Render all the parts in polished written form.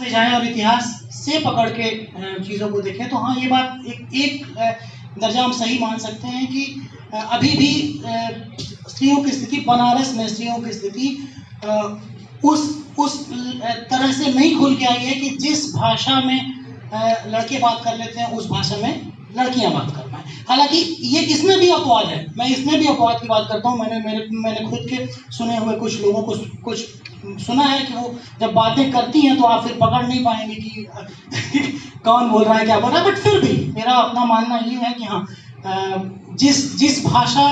ले जाएं और इतिहास से पकड़ के चीज़ों को देखें तो हाँ, ये बात एक दर्जा हम सही मान सकते हैं कि अभी भी स्त्रियों की स्थिति, बनारस में स्त्रियों की स्थिति उस तरह से नहीं खुल के आई है कि जिस भाषा में लड़के बात कर लेते हैं उस भाषा में लड़कियां बात कर पाएं। हालांकि ये इसमें भी अपवाद है, मैं इसमें भी अपवाद की बात करता हूँ। मैंने खुद के सुने हुए कुछ लोगों को कुछ सुना है कि वो जब बातें करती हैं तो आप फिर पकड़ नहीं पाएंगे कि कौन बोल रहा है, क्या बोल रहा है। बट फिर भी मेरा अपना मानना ये है कि हाँ, जिस भाषा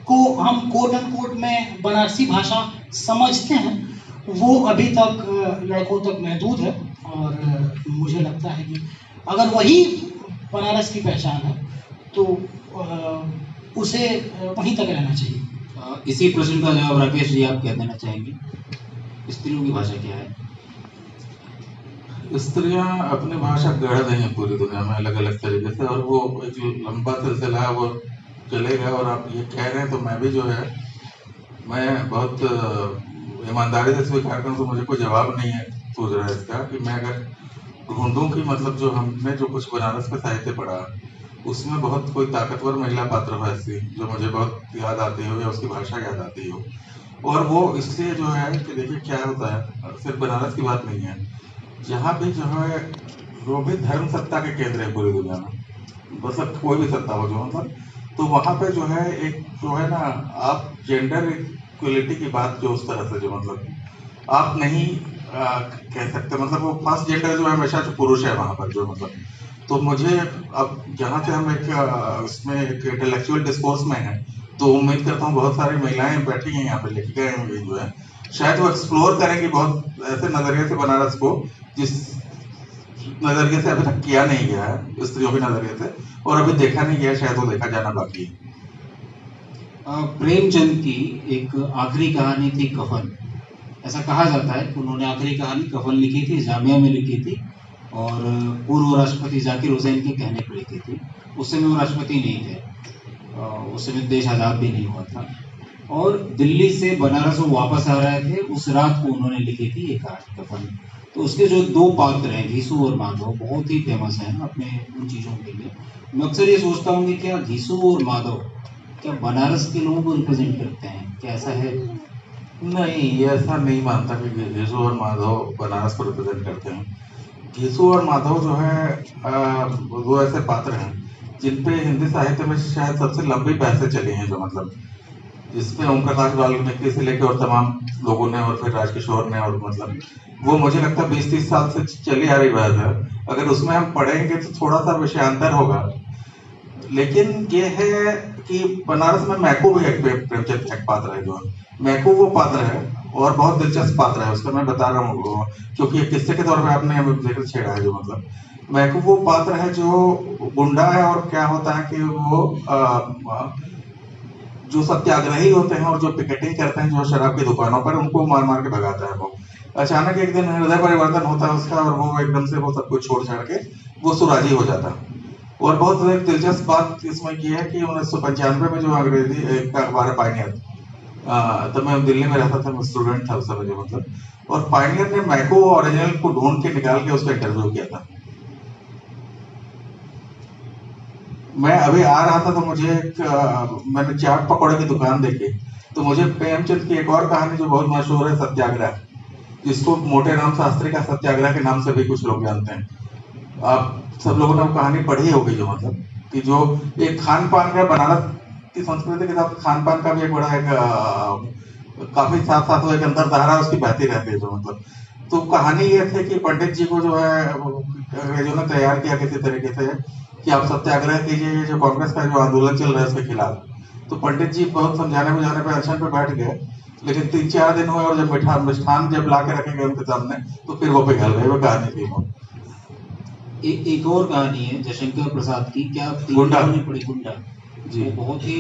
को हम कोट एंड कोट में बनारसी भाषा समझते हैं वो अभी तक लड़कों तक महदूद है। और मुझे लगता है कि अगर वही बनारस की पहचान है तो उसे वहीं तक रहना चाहिए। इसी प्रश्न का जवाब राकेश जी आप क्या देना चाहेंगे? स्त्रियों की भाषा क्या है? स्त्रियां अपनी भाषा गढ़ रही हैं पूरी दुनिया में अलग अलग तरीके से, और वो एक लंबा सिलसिला है, वो चलेगा। और आप ये कह रहे हैं तो मैं भी जो है, मैं बहुत ईमानदारी से स्वीकार करूँ तो मुझे कोई जवाब नहीं है सूझ रहा है इसका कि मैं अगर ढूंढूं कि मतलब जो हमने जो कुछ बनारस का साहित्य पढ़ा उसमें बहुत कोई ताकतवर महिला पात्र हो ऐसी जो मुझे बहुत याद आती हो या उसकी भाषा याद आती हो। और वो इसलिए जो है कि देखिए क्या होता है, सिर्फ बनारस की बात नहीं है, जहाँ भी जो है वो भी धर्म सत्ता के केंद्र है पूरी दुनिया में, मतलब कोई भी सत्ता हो जो मतलब, तो वहाँ पे जो है एक जो है ना, आप जेंडर इक्वलिटी की बात जो उस तरह से जो मतलब आप नहीं कह सकते, मतलब वो फर्स्ट जेंडर जो है हमेशा जो पुरुष है वहाँ पर जो मतलब। तो मुझे अब जहाँ से हम एक इसमें एक इंटेलेक्चुअल डिस्कोर्स में है, तो उम्मीद करता हूँ बहुत सारी महिलाएं बैठी हैं यहाँ पे, लेखिकाएं होंगी जो है, शायद वो एक्सप्लोर करेंगी बहुत ऐसे नजरिए से बनारस को जिस नजरिए से अभी तक किया नहीं गया है, स्त्रियों के नजरिए से, और अभी देखा नहीं गया, शायद वो देखा जाना बाकी है। प्रेमचंद की एक आखिरी कहानी थी कफन। ऐसा कहा जाता है कि उन्होंने आखिरी कहानी कफन लिखी थी, जामिया में लिखी थी, और पूर्व राष्ट्रपति जाकिर हुसैन के कहने पर लिखी थी। उस समय वो राष्ट्रपति नहीं थे, उस समय देश आज़ाद भी नहीं हुआ था, और दिल्ली से बनारस वो वापस आ रहे थे, उस रात को उन्होंने लिखी थी ये कहानी कफन। तो उसके जो दो पात्र हैं घीसू और माधव, बहुत ही फेमस हैं अपने उन चीज़ों के लिए। मैं अक्सर ये सोचता हूँ कि क्या घीसू और माधव क्या बनारस के लोगों को रिप्रेजेंट करते हैं, क्या ऐसा है? नहीं, ये ऐसा नहीं मानता कि घीसू और माधव बनारस को रिप्रेजेंट करते हैं। घीसू और माधव जो है वो ऐसे पात्र हैं जिनपे हिंदी साहित्य में शायद सबसे लंबी बहसें चली हैं, जो मतलब जिसमें ओम प्रकाश वाल्मीकि से लेकर और तमाम लोगों ने, और फिर राजकिशोर ने, और मतलब वो मुझे लगता है 20-30 साल से चली आ रही बहस है। अगर उसमें हम पढ़ेंगे तो थोड़ा सा विषयांतर होगा, लेकिन ये है कि बनारस में मैकू भी एक प्रेमचंद एक पात्र है, जो मैकू वो पात्र है और बहुत दिलचस्प पात्र है उसका, मैं बता रहा हूँ क्योंकि एक किस्से के तौर पे आपने जिक्र छेड़ा है। जो मतलब मैकू वो पात्र है जो गुंडा है, और क्या होता है कि वो जो सत्याग्रही होते हैं और जो पिकेटिंग करते हैं जो शराब की दुकानों पर, उनको मार मार के भगाता है वो। अचानक एक दिन हृदय परिवर्तन होता है उसका, और वो एकदम से वो सब कुछ छोड़ छाड़ के वो सुराजी हो जाता है। और बहुत एक दिलचस्प बात इसमें ये है कि 1995 में जो अंग्रेजी एक अखबार है पायनियर, तो मैं दिल्ली में रहता था, मैं स्टूडेंट था उस समय जो मतलब, और पायनियर ने मैको ओरिजिनल को ढूंढ के निकाल के उसका इंटरव्यू किया था। मैं अभी आ रहा था तो मुझे मैंने चाट पकौड़े की दुकान देखी, तो मुझे प्रेमचंद की एक और कहानी जो बहुत मशहूर है, सत्याग्रह, जिसको मोटे राम शास्त्री का सत्याग्रह के नाम से भी कुछ लोग जानते हैं। आप सब लोगों ने वो कहानी पढ़ी होगी, जो मतलब कि जो एक खान पान का, बनारस की संस्कृति के साथ खान पान का भी एक बड़ा एक काफी साथ साथ वो एक अंतर धारा उसकी बहती रहती है, जो मतलब। तो कहानी ये थी कि पंडित जी को जो है अंग्रेजों ने तैयार किया किसी तरीके से कि आप सत्याग्रह कीजिए, ये जो कांग्रेस का जो आंदोलन चल रहा है उसके खिलाफ। तो पंडित जी बहुत समझाने बुझाने पे अनशन पे बैठ गए, लेकिन 3-4 दिन हुए, और जब मिष्ठान जब ला के रखे गए उनके सामने तो फिर वो पिघल गए। वो कहानी थी वो। एक और कहानी है जयशंकर प्रसाद की, क्या गुंडा पढ़ी? गुंडा जी, बहुत ही